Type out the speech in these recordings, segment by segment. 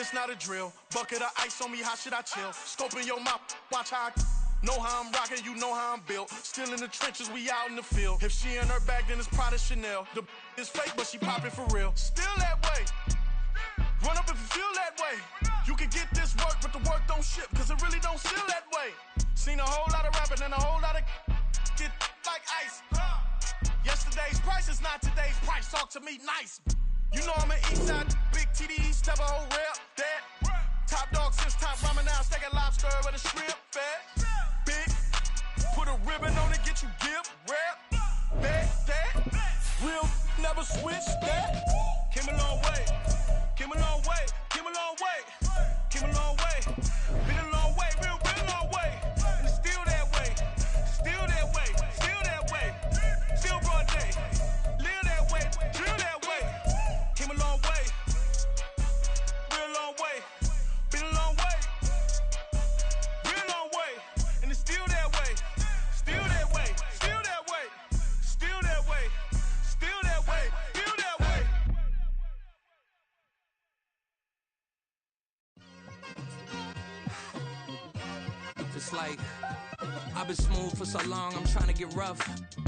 it's not a drill. Bucket of ice on me, how should I chill? Scoping your mouth, watch how I know how I'm rocking, you know how I'm built. Still in the trenches, we out in the field. If she in her bag, then it's Prada Chanel. The is fake, but she popping for real. Still that way. Run up if you feel that way. You can get this work, but the work don't ship, cause it really don't feel that way. Seen a whole lot of rapping and a whole lot of get like ice. Yesterday's price is not today's price. Talk to me nice. You know I'm an Eastside, big TDE, step a whole rep, that. Top dog since top ramen now, steak a lobster with a shrimp, fat. Big, put a ribbon on it, get you give, rap. That. Real, never switch, that. Came a long way, came a long way, came a long way, came a long way. Been a long way, real long way. And it's still that way, still that way, still that way. Still broad day, live that way, drill that way. Came a long way, real long way. Been a long way, real long way. And it's still that way, still that way, still that way, still that way, still that way, still that way. It's like I've been smooth for so long, I'm trying to get rough.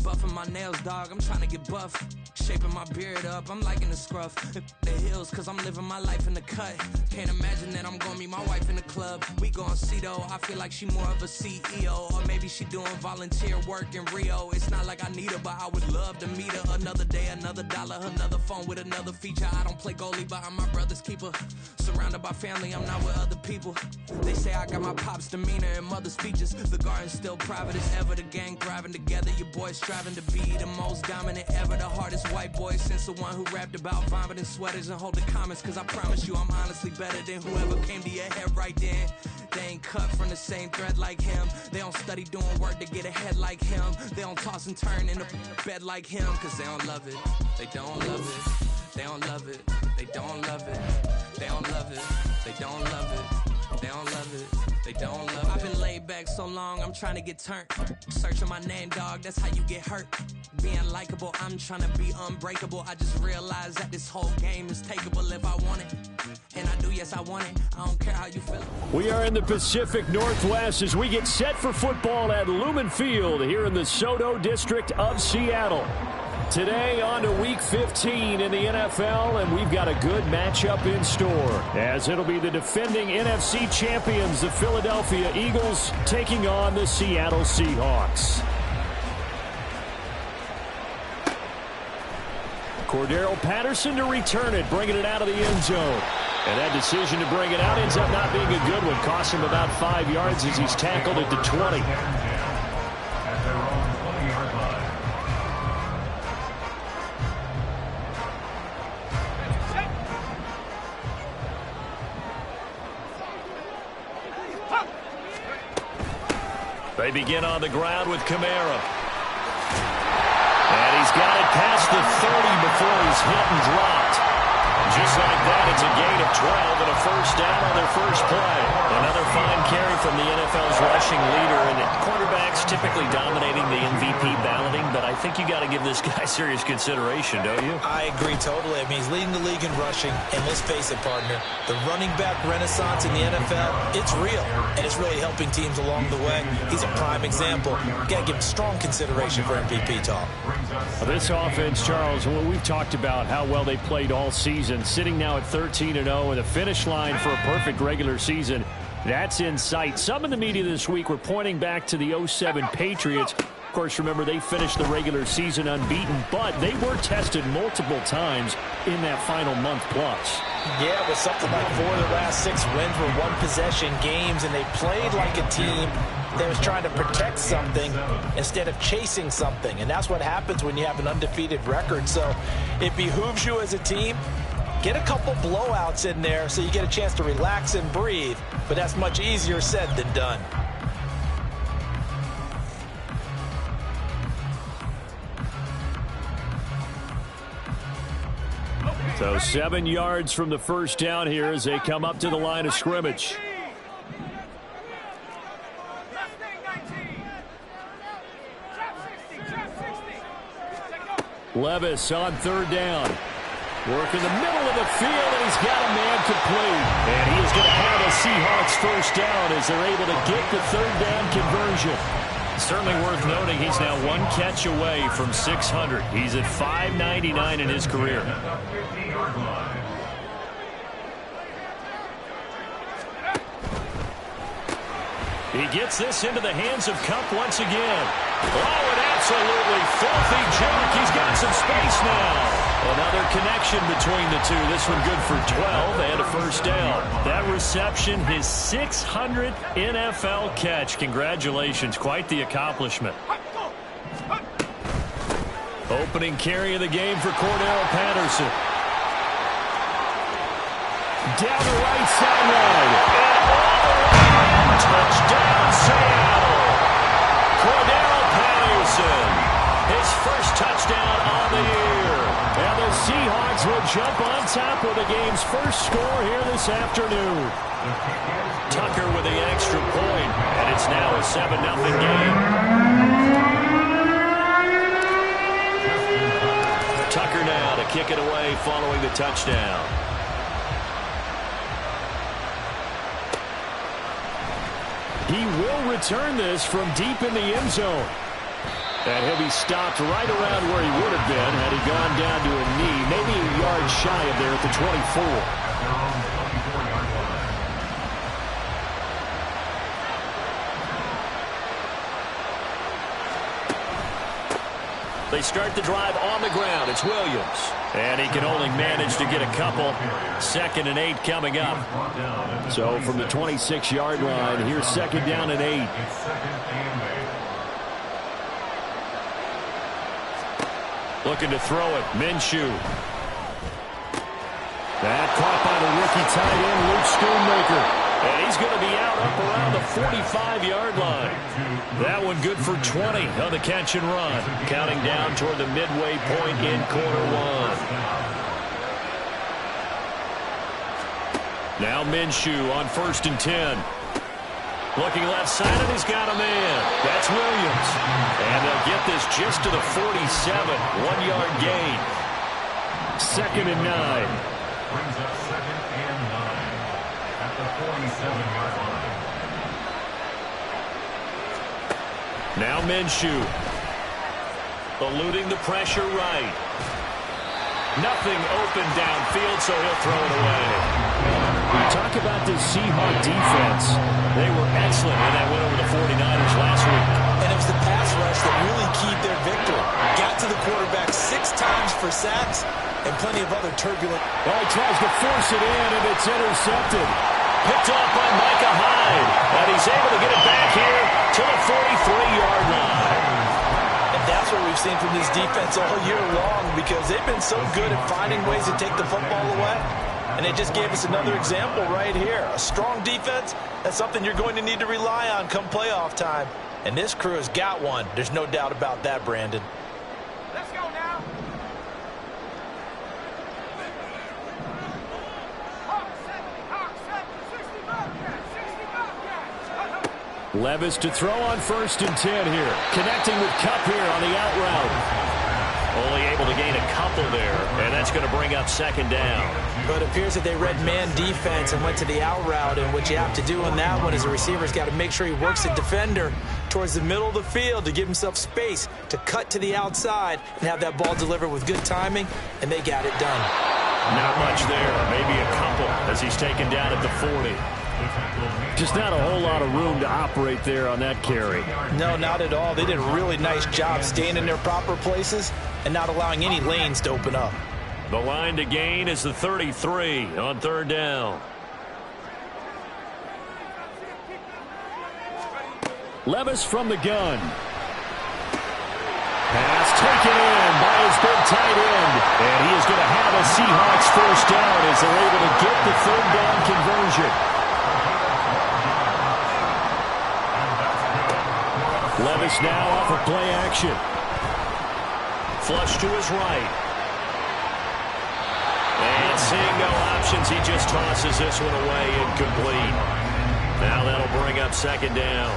Buffing my nails, dog, I'm trying to get buff. Shaping my beard up, I'm liking the scruff. The hills, cause I'm living my life in the cut. Can't imagine that I'm gonna meet my wife in the club. We gon' see though, I feel like she more of a CEO. Or maybe she doing volunteer work in Rio. It's not like I need her, but I would love to meet her. Another day, another dollar, another phone with another feature. I don't play goalie, but I'm my brother's keeper. Surrounded by family, I'm not with other people. They say I got my pop's demeanor and mother's features. The garden's still private as ever, the gang thriving together. Your boys striving to be the most dominant ever. The hardest white boy since the one who rapped about vomiting sweaters and holding comments. Cause I promise you I'm honestly better than whoever came to your head right then. They ain't cut from the same thread like him. They don't study doing work to get ahead like him. They don't toss and turn in the bed like him. Cause they don't love it, they don't love it. They don't love it, they don't love it. They don't love it, they don't love it. They don't love it, they don't love it. I've been laid back so long, I'm trying to get turned. Searching my name, dog, that's how you get hurt. Being likable, I'm trying to be unbreakable. I just realized that this whole game is takeable if I want it. And I do, yes, I want it. I don't care how you feel. We are in the Pacific Northwest as we get set for football at Lumen Field here in the Soto District of Seattle. Today on to Week 15 in the NFL, and we've got a good matchup in store, as it'll be the defending NFC champions, the Philadelphia Eagles, taking on the Seattle Seahawks. Cordero Patterson to return it, bringing it out of the end zone. And that decision to bring it out ends up not being a good one. Cost him about 5 yards as he's tackled at the 20. They begin on the ground with Kamara. And he's got it past the 30 before he's hit and dropped. Just like that, it's a gain of 12 and a first down on their first play. Another fine carry from the NFL's rushing leader. And quarterbacks typically dominating the MVP balloting, but I think you got to give this guy serious consideration, don't you? I agree totally. I mean, he's leading the league in rushing. And let's face it, partner, the running back renaissance in the NFL, it's real. And it's really helping teams along the way. He's a prime example. Got to give him strong consideration for MVP talk. Well, this offense, Charles, we've talked about how well they played all season, sitting now at 13-0 and a finish line for a perfect regular season. That's in sight. Some in the media this week were pointing back to the 07 Patriots. Of course, remember, they finished the regular season unbeaten, but they were tested multiple times in that final month plus. Yeah, with something like 4 of the last 6 wins were one-possession games, and they played like a team that was trying to protect something instead of chasing something. And that's what happens when you have an undefeated record. So it behooves you as a team, get a couple blowouts in there so you get a chance to relax and breathe. But that's much easier said than done. So 7 yards from the first down here as they come up to the line of scrimmage. Levis on third down. Working the middle of the field, and he's got a man complete. And he is going to have a Seahawks first down as they're able to get the third down conversion. Certainly worth noting he's now one catch away from 600. He's at 599 in his career. He gets this into the hands of Kupp once again. Oh, an absolutely filthy junk. He's got some space now. Another connection between the two. This one good for 12 and a first down. That reception, his 600th NFL catch. Congratulations. Quite the accomplishment. Opening carry of the game for Cordell Patterson. Down the right sideline. And all the way. Touchdown, Seattle. Cordell Patterson. His first touchdown on the year. And the Seahawks will jump on top of the game's first score here this afternoon. Tucker with the extra point, and it's now a 7-0 game. Tucker now to kick it away following the touchdown. He will return this from deep in the end zone. And he'll be stopped right around where he would have been had he gone down to a knee, maybe a yard shy of there at the 24. They start the drive on the ground. It's Williams. And he can only manage to get a couple. 2nd and 8 coming up. So from the 26-yard line, here's 2nd down and 8. Looking to throw it. Minshew. That caught by the rookie tight end, Luke Schoonmaker. And he's going to be out up around the 45-yard line. That one good for 20 on the catch and run. Counting down toward the midway point in quarter one. Now Minshew on 1st and 10. Looking left side, and he's got a man. That's Williams. And they'll get this just to the 47. 1-yard gain. 2nd and 9. Brings up 2nd and 9 at the 47-yard line. Now Minshew. Eluding the pressure right. Nothing open downfield, so he'll throw it away. Talk about this Seahawk defense. They were excellent when they went over the 49ers last week. And it was the pass rush that really keyed their victory. Got to the quarterback 6 times for sacks and plenty of other turbulent. Well, he tries to force it in, and it's intercepted. Picked off by Micah Hyde. And he's able to get it back here to the 43-yard line. And that's what we've seen from this defense all year long, because they've been so good at finding ways to take the football away. And they just gave us another example right here. A strong defense, that's something you're going to need to rely on come playoff time. And this crew has got one. There's no doubt about that, Brandon. Let's go now. Levis to throw on 1st and 10 here. Connecting with Kupp here on the out route. Only able to gain a couple there, and that's going to bring up 2nd down. But it appears that they read man defense and went to the out route, and what you have to do on that one is a receiver's got to make sure he works the defender towards the middle of the field to give himself space to cut to the outside and have that ball delivered with good timing, and they got it done. Not much there, maybe a couple as he's taken down at the 40. Just not a whole lot of room to operate there on that carry. No, not at all. They did a really nice job staying in their proper places and not allowing any lanes to open up. The line to gain is the 33 on 3rd down. Levis from the gun. Pass taken in by his big tight end. And he is going to have a Seahawks first down as they're able to get the 3rd down conversion. Levis now off of play action. Flush to his right. And seeing no options, he just tosses this one away incomplete. Now that'll bring up 2nd down.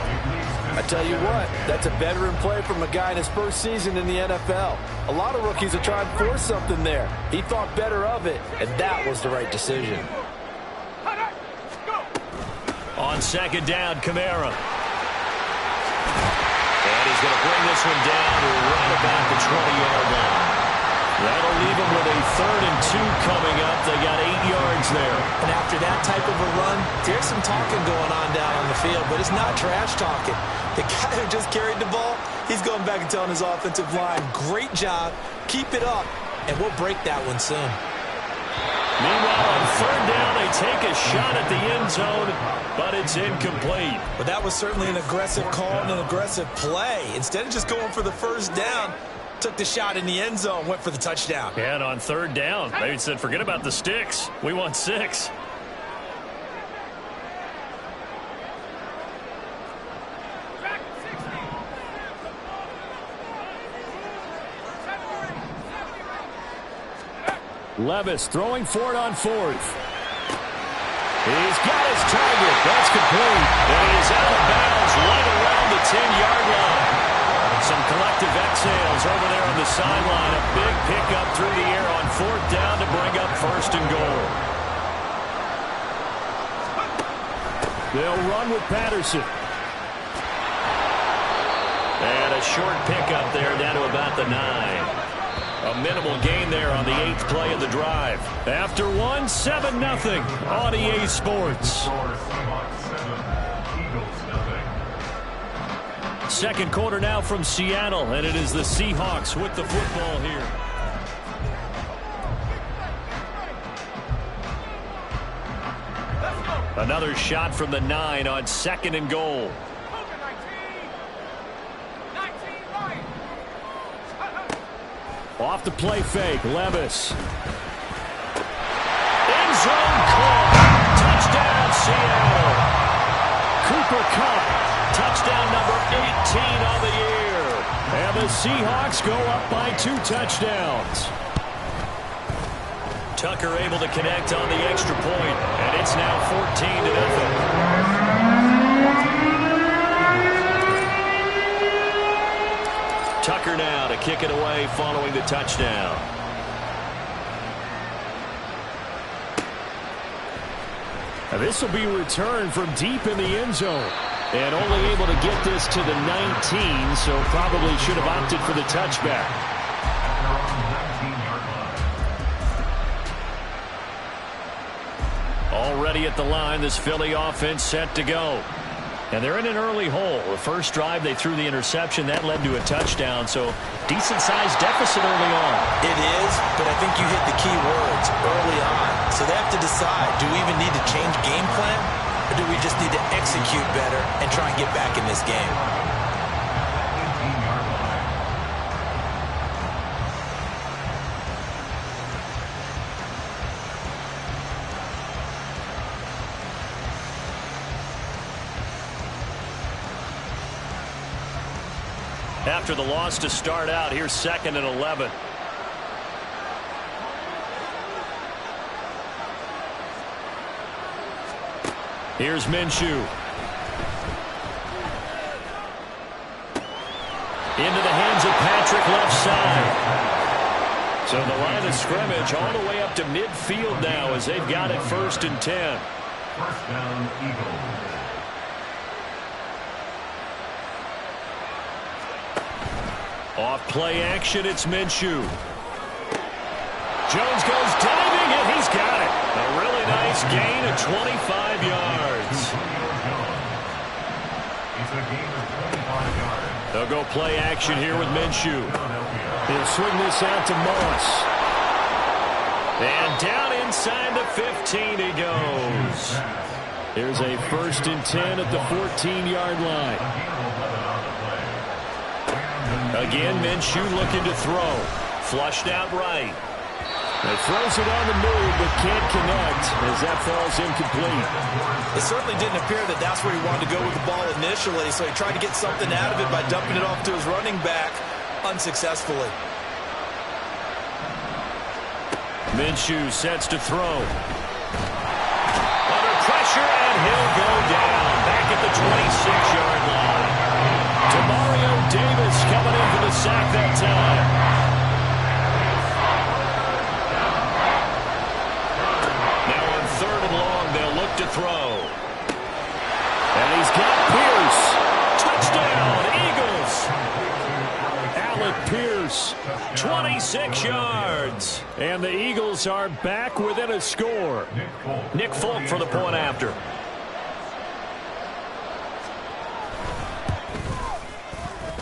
I tell you what, that's a veteran play from a guy in his first season in the NFL. A lot of rookies are trying to force something there. He thought better of it, and that was the right decision. On second down, Kamara. And he's going to bring this one down to right about the 20-yard line. That'll leave them with a 3rd and 2 coming up. They got 8 yards there. And after that type of a run, there's some talking going on down on the field, but it's not trash talking. The guy who just carried the ball, he's going back and telling his offensive line, great job, keep it up, and we'll break that one soon. Meanwhile, on 3rd down, they take a shot at the end zone, but it's incomplete. But that was certainly an aggressive call and an aggressive play. Instead of just going for the first down, took the shot in the end zone, went for the touchdown. And on 3rd down, they said, forget about the sticks. We want 6. Levis throwing for it on 4th. He's got his target. That's complete. And he's out of bounds right around the 10-yard line. Some collective exhales over there on the sideline. A big pickup through the air on 4th down to bring up 1st and goal. They'll run with Patterson. And a short pickup there down to about the 9. A minimal gain there on the 8th play of the drive. After 1, 7-0 on EA Sports. Second quarter now from Seattle, and it is the Seahawks with the football here. Another shot from the 9 on 2nd and goal. Off the play fake, Levis. End zone call. Touchdown, Seattle. Cooper Kupp, touchdown number 18 on the year. And the Seahawks go up by 2 touchdowns. Tucker able to connect on the extra point, and it's now 14-0. Tucker now to kick it away following the touchdown. Now this will be returned from deep in the end zone. And only able to get this to the 19, so probably should have opted for the touchback. Already at the line, this Philly offense set to go. And they're in an early hole. The first drive, they threw the interception. That led to a touchdown, so decent-sized deficit early on. It is, but I think you hit the key words early on. So they have to decide, do we even need to change game plan, or do we just need to execute better and try and get back in this game? After the loss to start out, here's 2nd and 11. Here's Minshew. Into the hands of Patrick left side. So the line of scrimmage all the way up to midfield now as they've got it 1st and 10. First down, Eagles. Off play action, it's Minshew. Jones goes diving, and he's got it. A really nice gain of 25 yards. They'll go play action here with Minshew. He'll swing this out to Moss. And down inside the 15 he goes. Here's a 1st and 10 at the 14-yard line. Again, Minshew looking to throw. Flushed out right. He throws it on the move, but can't connect as that falls incomplete. It certainly didn't appear that that's where he wanted to go with the ball initially, so he tried to get something out of it by dumping it off to his running back unsuccessfully. Minshew sets to throw. Under pressure, and he'll go down back at the 26-yard line. Demario Davis coming in for the sack that time. Now on 3rd and long, they'll look to throw. And he's got Pierce. Touchdown, Eagles. Alec Pierce, 26 yards. And the Eagles are back within a score. Nick Folk for the point after.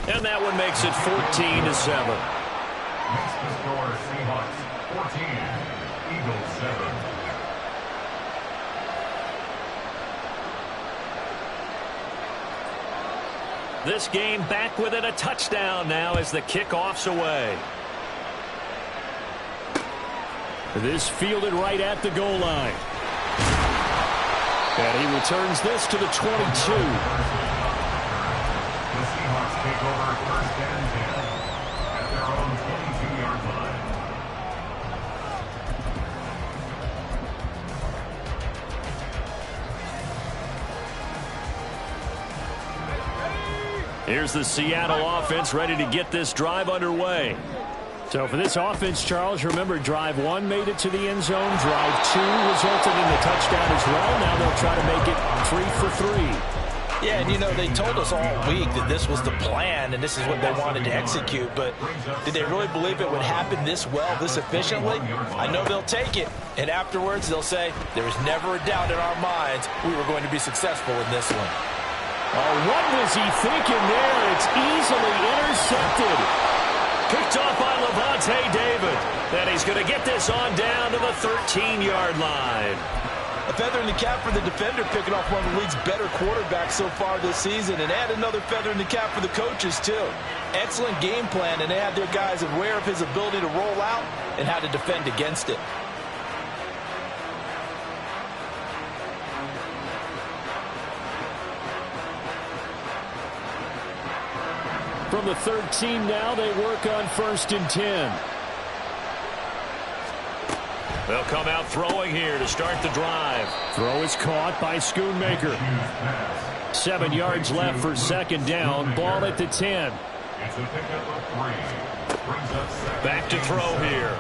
And that one makes it 14-7. Makes the score Seahawks 14, Eagles 7. This game back within a touchdown now as the kickoff's away. This fielded right at the goal line. And he returns this to the 22. The Seahawks take over 1st and 10 at their own 22-yard line. Here's the Seattle offense ready to get this drive underway. So for this offense, Charles, remember drive 1 made it to the end zone. Drive 2 resulted in the touchdown as well. Now they'll try to make it 3 for 3. Yeah, and you know, they told us all week that this was the plan and this is what they wanted to execute, but did they really believe it would happen this well, this efficiently? I know they'll take it, and afterwards they'll say, there was never a doubt in our minds we were going to be successful in this one. What was he thinking there? It's easily intercepted. Picked off by Levante David. And he's going to get this on down to the 13-yard line. A feather in the cap for the defender, picking off one of the league's better quarterbacks so far this season, and add another feather in the cap for the coaches, too. Excellent game plan, and they had their guys aware of his ability to roll out and how to defend against it. From the 13 now, they work on 1st and 10. They'll come out throwing here to start the drive. Throw is caught by Schoonmaker. 7 yards left for 2nd down. Ball at the 10. Back to throw here.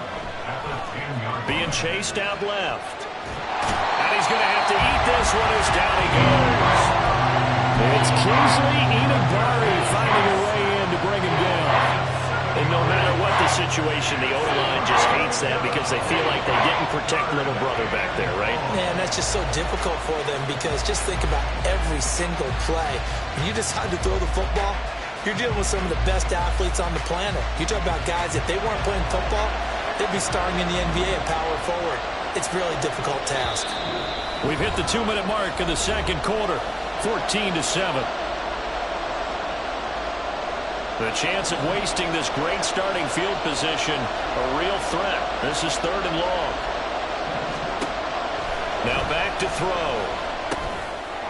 Being chased out left. And he's going to have to eat this one as down he goes. It's Kingsley Enagbare finding a way in to bring him down. And no matter what the situation, the O-line just hates that because they feel like they didn't protect little brother back there, right? Man, that's just so difficult for them because just think about every single play. When you decide to throw the football, you're dealing with some of the best athletes on the planet. You talk about guys, if they weren't playing football, they'd be starring in the NBA at power forward. It's a really difficult task. We've hit the 2-minute mark in the 2nd quarter, 14-7. The chance of wasting this great starting field position, a real threat. This is 3rd and long. Now back to throw.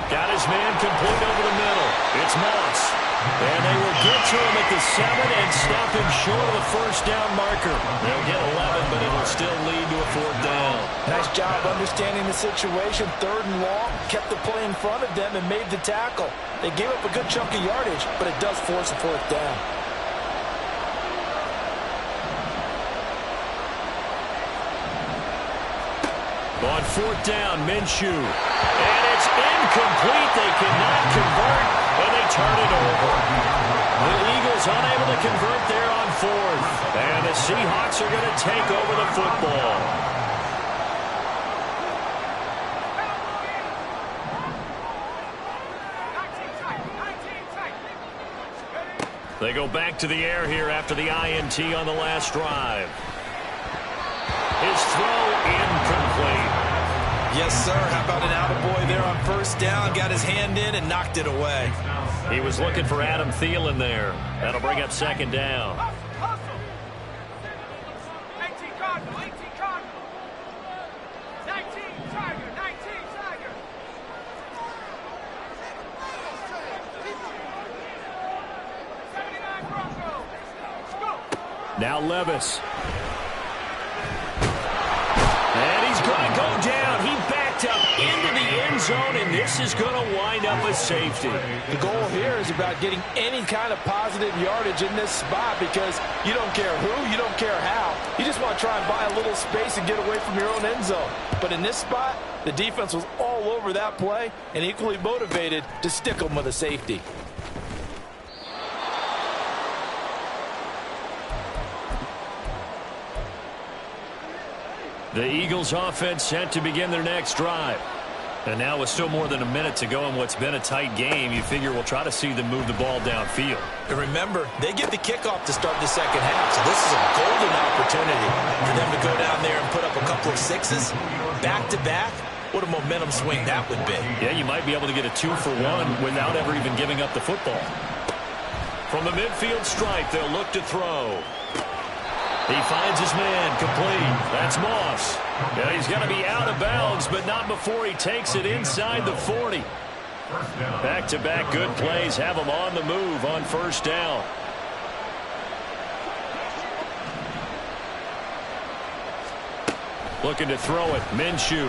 Got his man complete over the middle. It's Moss. And they will get to him at the 7 and stop him short of the 1st down marker. They'll get 11, but it'll still lead to a 4th down. Nice job understanding the situation. 3rd and long, kept the play in front of them and made the tackle. They gave up a good chunk of yardage, but it does force a 4th down. On 4th down, Minshew. And it's incomplete. They cannot convert, and they turn it over. The Eagles unable to convert there on 4th. And the Seahawks are going to take over the football. They go back to the air here after the INT on the last drive. His throw incomplete. Yes, sir. How about an attaboy there on 1st down? Got his hand in and knocked it away. He was looking for Adam Thielen there. That'll bring up 2nd down. Now Levis. And he's going to go down. He backed up into the end zone, and this this is going to wind up a safety. The goal here is about getting any kind of positive yardage in this spot because you don't care who, you don't care how. You just want to try and buy a little space and get away from your own end zone. But in this spot, the defense was all over that play and equally motivated to stick them with a safety. The Eagles offense set to begin their next drive. And now with still more than a minute to go in what's been a tight game, you figure we'll try to see them move the ball downfield. And remember, they get the kickoff to start the second half, so this is a golden opportunity for them to go down there and put up a couple of sixes back-to-back. What a momentum swing that would be. Yeah, you might be able to get a 2-for-1 without ever even giving up the football. From the midfield stripe, they'll look to throw. He finds his man, complete. That's Moss. Yeah, he's going to be out of bounds, but not before he takes it inside the 40. Back-to-back good plays have him on the move on first down. Looking to throw it, Minshew.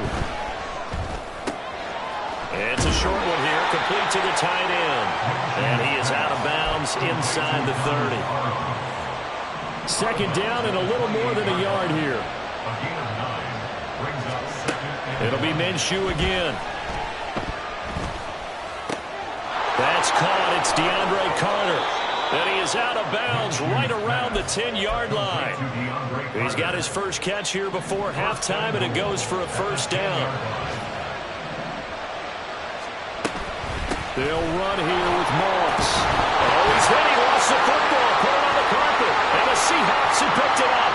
It's a short one here, complete to the tight end. And he is out of bounds inside the 30. Second down and a little more than a yard here. It'll be Minshew again. That's caught. It's DeAndre Carter. And he is out of bounds right around the 10-yard line. He's got his first catch here before halftime, and it goes for a first down. They'll run here with Moss. Oh, he's hit. He lost the football. Put it on the carpet. And the Seahawks have picked it up.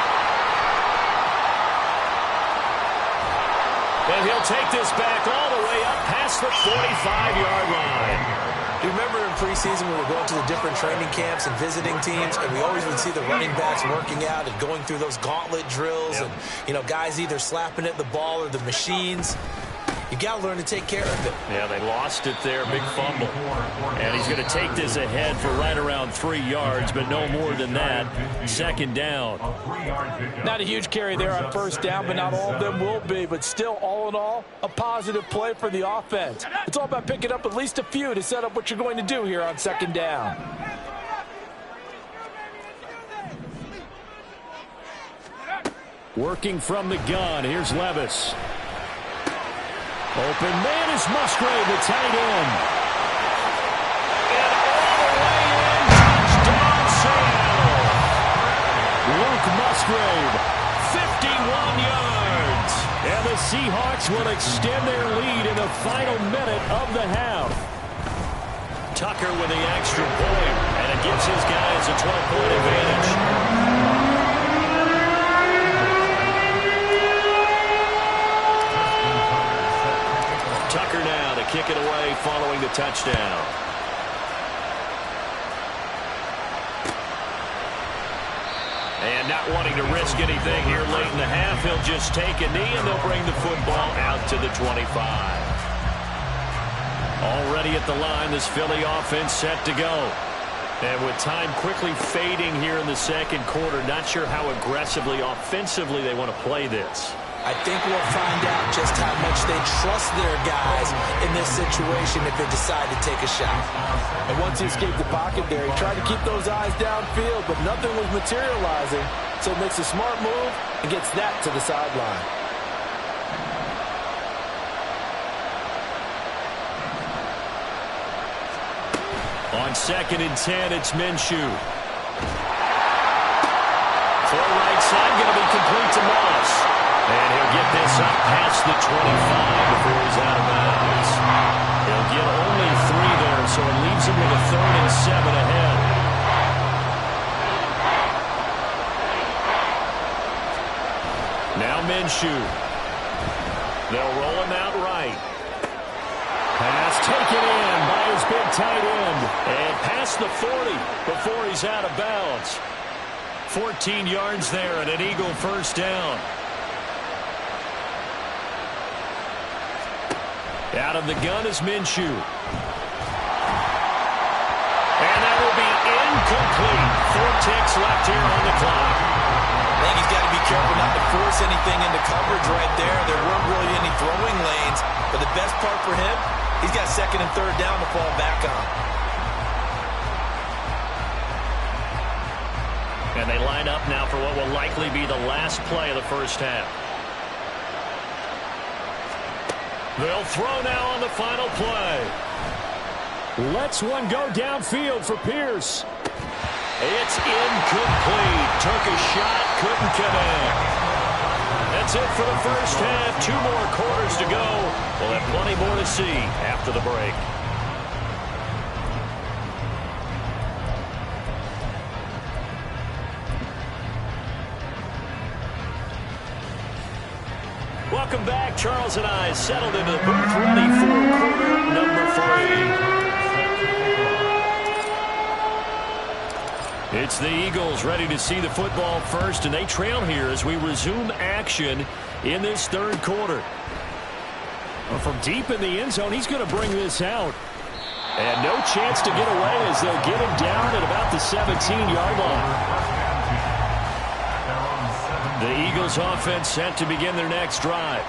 And he'll take this back all the way up past the 45-yard line. You remember in preseason we were going to the different training camps and visiting teams, and we always would see the running backs working out and going through those gauntlet drills, and, you know, guys either slapping at the ball or the machines. You got to learn to take care of it. Yeah, they lost it there. Big fumble. And he's going to take this ahead for right around 3 yards, but no more than that. Second down. Not a huge carry there on first down, but not all of them will be. But still, all in all, a positive play for the offense. It's all about picking up at least a few to set up what you're going to do here on second down. Working from the gun. Here's Levis. Open man is Musgrave, the tight end. And all the way in, touchdown Seattle. Luke Musgrave, 51 yards. And the Seahawks will extend their lead in the final minute of the half. Tucker with the extra point, and it gives his guys a 12-point advantage. Tucker now to kick it away following the touchdown. And not wanting to risk anything here late in the half, he'll just take a knee and they'll bring the football out to the 25. Already at the line, this Philly offense set to go. And with time quickly fading here in the second quarter, not sure how aggressively, offensively they want to play this. I think we'll find out just how much they trust their guys in this situation if they decide to take a shot. And once he escaped the pocket there, he tried to keep those eyes downfield, but nothing was materializing. So he makes a smart move and gets that to the sideline. On 2nd and 10, it's Minshew. Full right side, going to be complete to Moss. And he'll get this up past the 25 before he's out of bounds. He'll get only 3 there, so it leaves him with a 3rd and 7 ahead. Now Minshew. They'll roll him out right. Pass taken in by his big tight end. And past the 40 before he's out of bounds. 14 yards there and an Eagle first down. Out of the gun is Minshew. And that will be incomplete. 4 ticks left here on the clock. I think he's got to be careful not to force anything into coverage right there. There weren't really any throwing lanes. But the best part for him, He's got second and third down to fall back on. And they line up now for what will likely be the last play of the first half. They'll throw now on the final play. Lets one go downfield for Pierce. It's incomplete. Took a shot, couldn't connect. That's it for the first half. 2 more quarters to go. We'll have plenty more to see after the break. Welcome back. Charles and I settled into the booth, ready for quarter number 3. It's the Eagles ready to see the football first, and they trail here as we resume action in this third quarter. Well, from deep in the end zone, he's going to bring this out. And no chance to get away as they'll get him down at about the 17-yard line. The Eagles offense set to begin their next drive.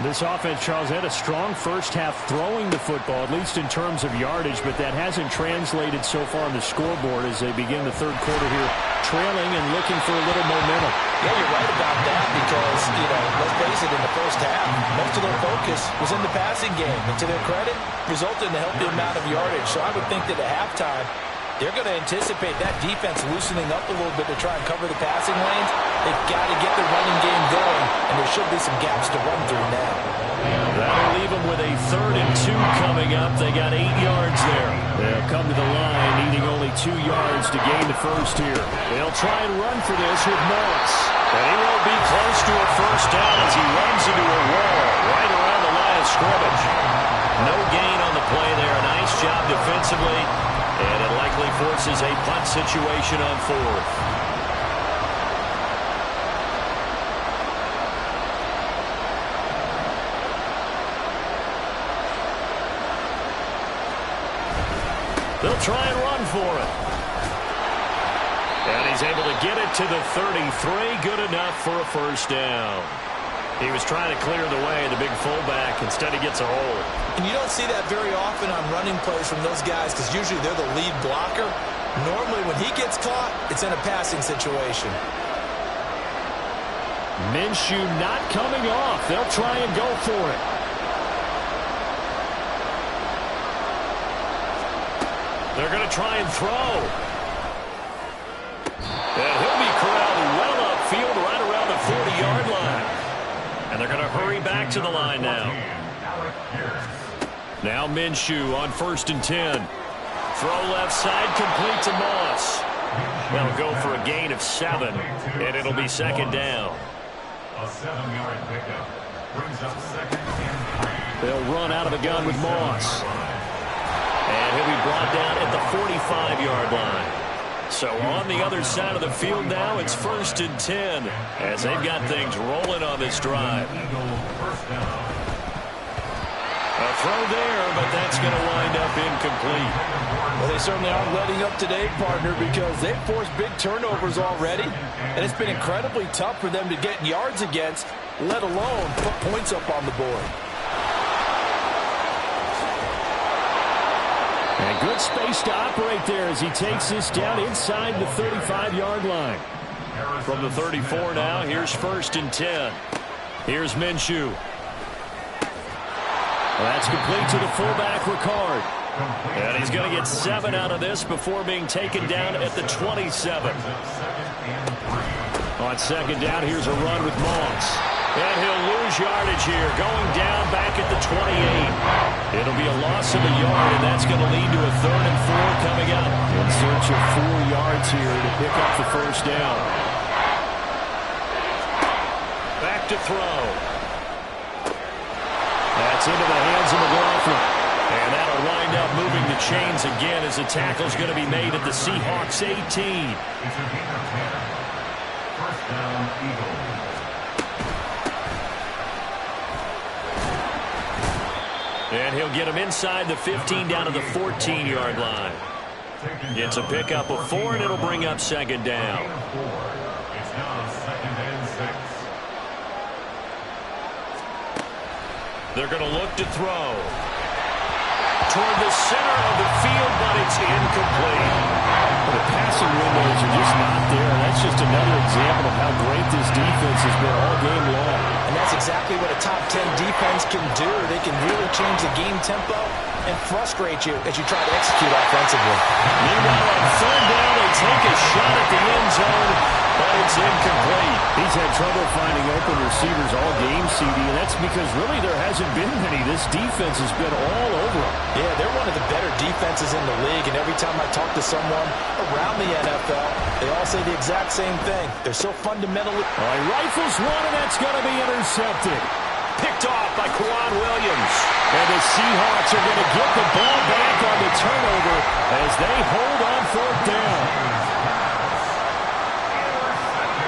This offense, Charles, had a strong first half throwing the football, at least in terms of yardage, but that hasn't translated so far on the scoreboard as they begin the third quarter here, trailing and looking for a little momentum. Yeah, you're right about that because, let's face it, in the first half, most of their focus was in the passing game. And to their credit, resulted in a healthy amount of yardage. So I would think that at halftime, they're going to anticipate that defense loosening up a little bit to try and cover the passing lanes. They've got to get the running game going, and there should be some gaps to run through now. That'll leave them with a 3rd and 2 coming up. They got 8 yards there. They'll come to the line, needing only 2 yards to gain the first here. They'll try and run for this with Morris. And he won't be close to a first down as he runs into a wall right around the line of scrimmage. No gain on the play there. Nice job defensively. And it likely forces a punt situation on 4th. They'll try and run for it. And he's able to get it to the 33. Good enough for a first down. He was trying to clear the way, the big fullback. Instead, he gets a hold. And you don't see that very often on running plays from those guys because usually they're the lead blocker. Normally, when he gets caught, it's in a passing situation. Minshew not coming off. They'll try and go for it. They're going to try and throw. And he'll be corralled well upfield right around the 40-yard line. And they're going to hurry back to the line now. Now Minshew on 1st and 10. Throw left side, complete to Moss. They'll go for a gain of 7, and it'll be 2nd down. A 7-yard pickup brings up 2nd and 3. They'll run out of the gun with Moss. And he'll be brought down at the 45-yard line. So on the other side of the field now, it's 1st and 10 as they've got things rolling on this drive. A throw there, but that's going to wind up incomplete. Well, they certainly aren't letting up today, partner, because they've forced big turnovers already, and it's been incredibly tough for them to get yards against, let alone put points up on the board. And good space to operate there as he takes this down inside the 35-yard line. From the 34 now, here's 1st and 10. Here's Minshew. Well, that's complete to the fullback, Ricard. And he's going to get 7 out of this before being taken down at the 27. On 2nd down, here's a run with Moss. And he'll lose yardage here, going down back at the 28. It'll be a loss of a yard, and that's going to lead to a 3rd and 4 coming up. In search of 4 yards here to pick up the first down. Back to throw. That's into the hands of McLaughlin. And that'll wind up moving the chains again as the tackle's going to be made at the Seahawks 18. It's a gain of 10. First down, Eagles. And he'll get him inside the 15 down to the 14-yard line. It's a pickup of 4, and it'll bring up 2nd down. It's now 2nd and 6. They're going to look to throw. toward the center of the field, but it's incomplete. The passing windows are just not there. That's just another example of how great this defense has been all game long. And that's exactly what a top 10 defense can do. They can really change the game tempo and frustrate you as you try to execute offensively. Meanwhile, on third down, they take a shot at the end zone, but it's incomplete. He's had trouble finding open receivers all game, CD, and that's because really there hasn't been many. This defense has been all over him. Yeah, they're one of the better defenses in the league, and every time I talk to someone around the NFL, they all say the exact same thing. They're so fundamentally... All right, rifles one, and that's going to be intercepted. Picked off by Quan Williams. And the Seahawks are going to get the ball back on the turnover as they hold on fourth down.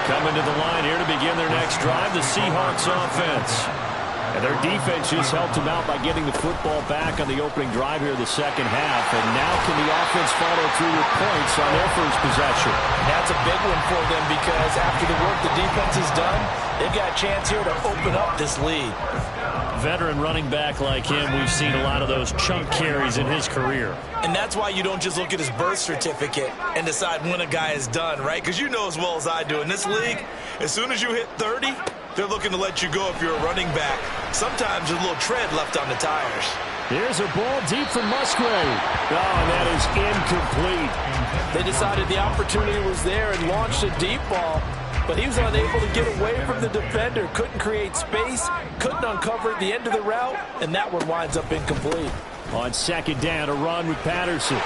Coming to the line here to begin their next drive, the Seahawks offense. And their defense just helped them out by getting the football back on the opening drive here in the second half. And now can the offense follow through with points on their first possession? That's a big one for them because after the work the defense has done, they've got a chance here to open up this lead. Veteran running back like him, we've seen a lot of those chunk carries in his career. And that's why you don't just look at his birth certificate and decide when a guy is done, right? Because you know as well as I do, in this league, as soon as you hit 30, they're looking to let you go if you're a running back. Sometimes there's a little tread left on the tires. Here's a ball deep from Musgrave. Oh, and that is incomplete. They decided the opportunity was there and launched a deep ball, but he was unable to get away from the defender, couldn't create space, couldn't uncover the end of the route, and that one winds up incomplete. On second down, a run with Patterson.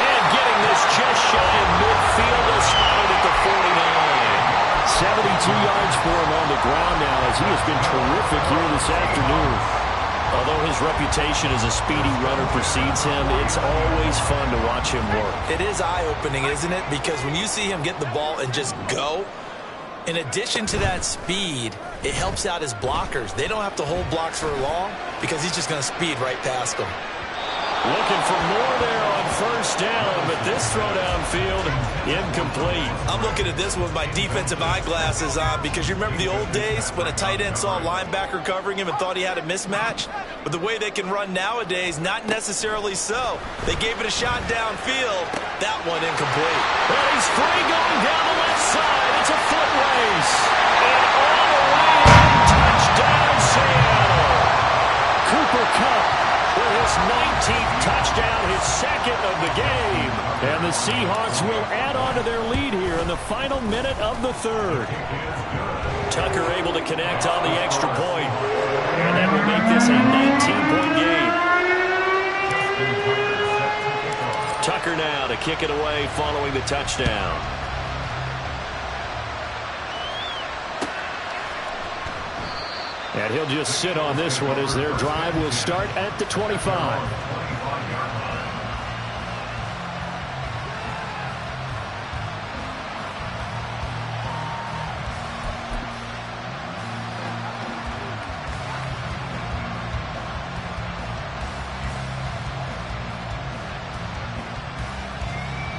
And getting this just shy of midfield, is spotted at the 49. 72 yards for him on the ground now as he has been terrific here this afternoon. Although his reputation as a speedy runner precedes him, it's always fun to watch him work. It is eye-opening, isn't it? Because when you see him get the ball and just go, in addition to that speed, it helps out his blockers. They don't have to hold blocks for long because he's just going to speed right past them. Looking for more there on first down, but this throw downfield, incomplete. I'm looking at this with my defensive eyeglasses on because you remember the old days when a tight end saw a linebacker covering him and thought he had a mismatch? But the way they can run nowadays, not necessarily so. They gave it a shot downfield. That one incomplete. And he's free going down the left side. It's a foot race. And all the way in, touchdown Seattle. Cooper Kupp with his 19th touchdown, his second of the game. And the Seahawks will add on to their lead here in the final minute of the third. Tucker able to connect on the extra point. And that will make this a 19-point game. Tucker now to kick it away following the touchdown. And he'll just sit on this one as their drive will start at the 25.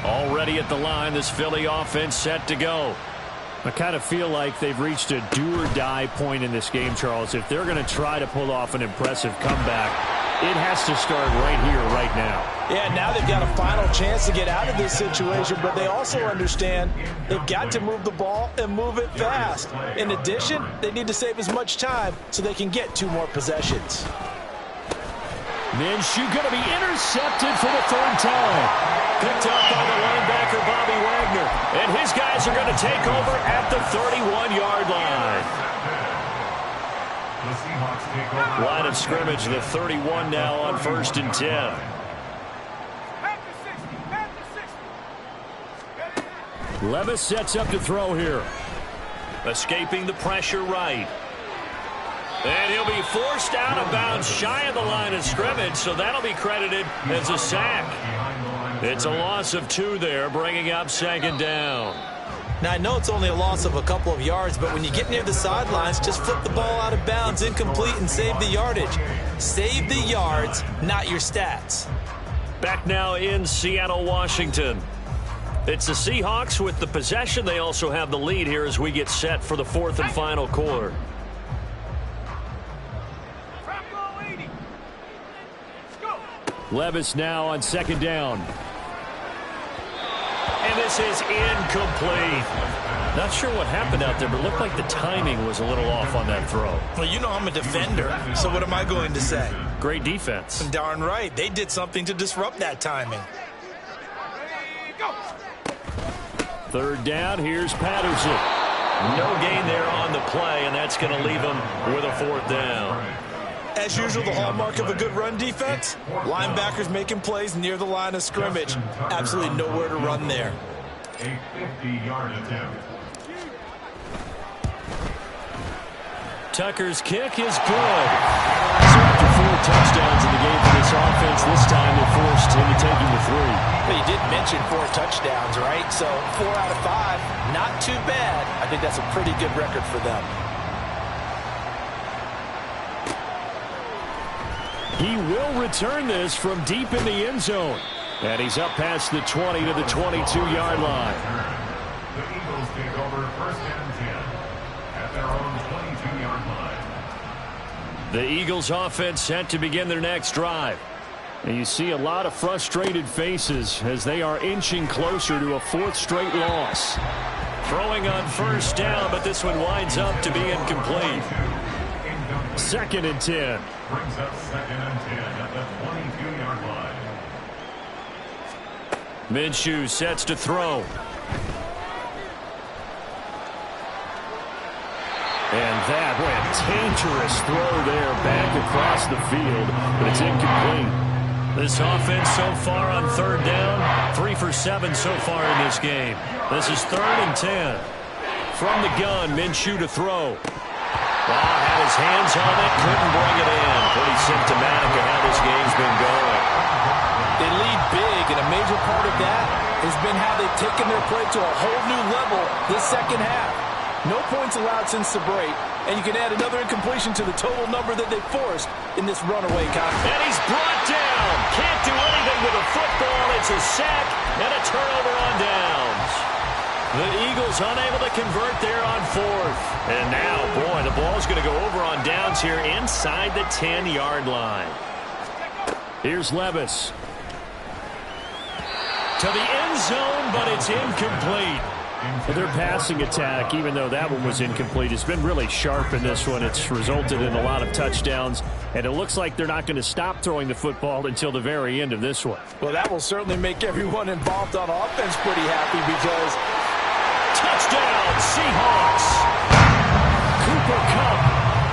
Already at the line, this Philly offense set to go. I kind of feel like they've reached a do-or-die point in this game, Charles. If they're going to try to pull off an impressive comeback, it has to start right here, right now. Yeah, now they've got a final chance to get out of this situation, but they also understand they've got to move the ball and move it fast. In addition, they need to save as much time so they can get 2 more possessions. Minshew going to be intercepted for the third time. Picked up by the linebacker, Bobby Wagner. And his guys are going to take over at the 31-yard line. Line of scrimmage, the 31 now on 1st and 10. Levis sets up to throw here. Escaping the pressure right. And he'll be forced out of bounds shy of the line of scrimmage, so that'll be credited as a sack. It's a loss of 2 there, bringing up 2nd down. Now, I know it's only a loss of a couple of yards, but when you get near the sidelines, just flip the ball out of bounds, incomplete, and save the yardage. Save the yards, not your stats. Back now in Seattle, Washington. It's the Seahawks with the possession. They also have the lead here as we get set for the 4th and final quarter. Levis now on second down. And this is incomplete. Not sure what happened out there, but it looked like the timing was a little off on that throw. Well, you know I'm a defender, so what am I going to say? Great defense. Darn right. They did something to disrupt that timing. Third down, here's Patterson. No gain there on the play, and that's going to leave them with a fourth down. As usual, the hallmark of a good run defense, linebackers making plays near the line of scrimmage. Absolutely nowhere to run there. A 50-yard attempt. Tucker's kick is good. So after 4 touchdowns in the game for this offense, this time they're forced into taking the 3. But you did mention 4 touchdowns, right? So 4 out of 5, not too bad. I think that's a pretty good record for them. He will return this from deep in the end zone. And he's up past the 20 to the 22-yard line. The Eagles take over first and 10 at their own 22-yard line. The Eagles offense set to begin their next drive. And you see a lot of frustrated faces as they are inching closer to a 4th straight loss. Throwing on first down, but this one winds up to be incomplete. 2nd and 10. Brings up 2nd and 10 at the 22-yard line. Minshew sets to throw. And that went dangerous throw there back across the field, but it's incomplete. This offense so far on 3rd down, 3 for 7 so far in this game. This is 3rd and 10. From the gun, Minshew to throw. Had his hands on it, couldn't bring it in. Pretty symptomatic of how this game's been going. They lead big, and a major part of that has been how they've taken their play to a whole new level this second half. No points allowed since the break, and you can add another incompletion to the total number that they forced in this runaway contest. And he's brought down. Can't do anything with a football. It's a sack and a turnover on downs. The Eagles unable to convert there on 4th. And now, boy, the ball's going to go over on downs here inside the 10-yard line. Here's Levis. To the end zone, but it's incomplete. Their passing attack, even though that one was incomplete, has been really sharp in this one. It's resulted in a lot of touchdowns, and it looks like they're not going to stop throwing the football until the very end of this one. Well, that will certainly make everyone involved on offense pretty happy because... Touchdown, Seahawks! Cooper Kupp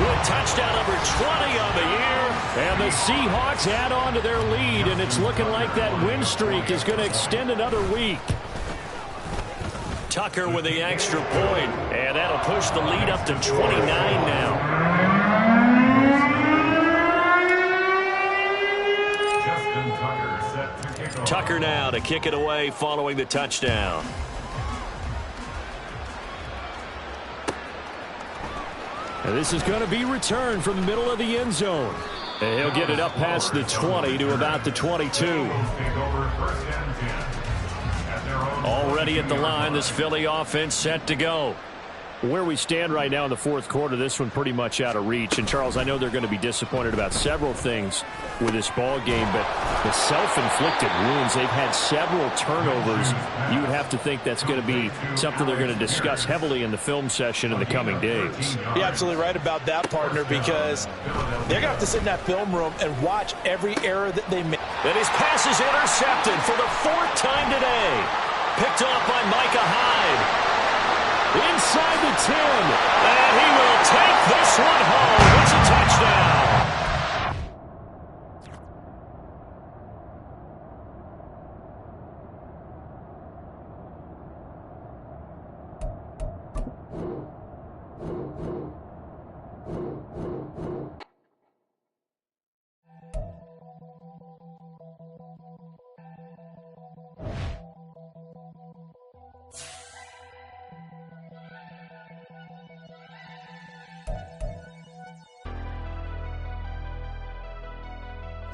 with touchdown number 20 on the year. And the Seahawks add on to their lead, and it's looking like that win streak is going to extend another week. Tucker with the extra point, and that'll push the lead up to 29 now. Justin Tucker set to kick off. Tucker now to kick it away following the touchdown. And this is going to be returned from the middle of the end zone. And he'll get it up past the 20 to about the 22. Take over first and 10 at their own. Already at the line, this Philly offense set to go. Where we stand right now in the 4th quarter, this one pretty much out of reach. And, Charles, I know they're going to be disappointed about several things with this ball game, but the self-inflicted wounds, they've had several turnovers. You would have to think that's going to be something they're going to discuss heavily in the film session in the coming days. You're absolutely right about that, partner, because they're going to have to sit in that film room and watch every error that they make. And his pass is intercepted for the 4th time today. Picked off by Micah Hyde. Inside the 10. And he will take this one home. It's a touchdown.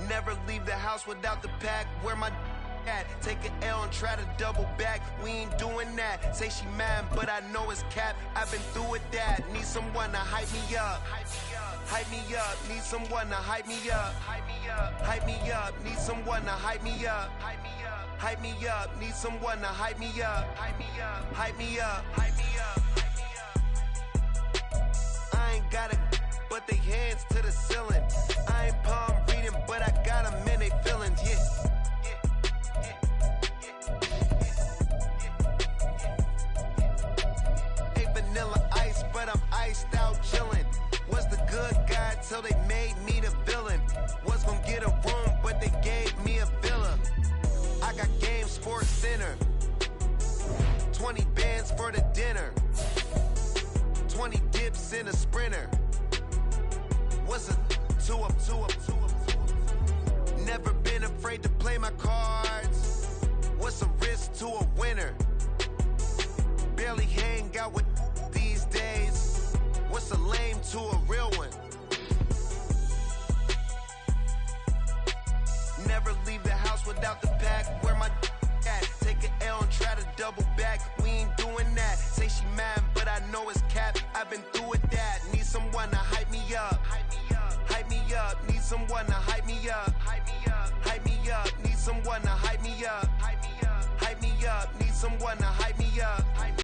Never leave the house without the pack. Where my Take an L and try to double back. We ain't doing that. Say she mad, but I know it's cap. I've been through with that. Need someone to hype me up. Hype me up. Need someone to hype me up. Hype me up. Need someone to hype me up. Hype me up. Need someone to hype me up. Hype me up. Hype me up. Hype me up. I ain't got a, but they hands to the ceiling. I ain't palm reading, but I got them in they feelings. Yeah. Vanilla ice, but I'm iced out chillin'. Was the good guy till they made me the villain. Was gonna get a room, but they gave me a villa. I got game, sports center. 20 bands for the dinner. 20 dips in a sprinter. What's a two up? Never been afraid to play my cards. What's a risk to a winner? Barely hang out with these days. What's a lame to a real one? Never leave the house without the pack. Where my at? Take an L and try to double back. We ain't doing that. Say she mad, but I know it's cap. I've been through with that. Need someone to hype me up. Hype me up. Need someone to hype me up. Hype me up. Need someone to hype me up. Hype me up. Need someone to hype me up.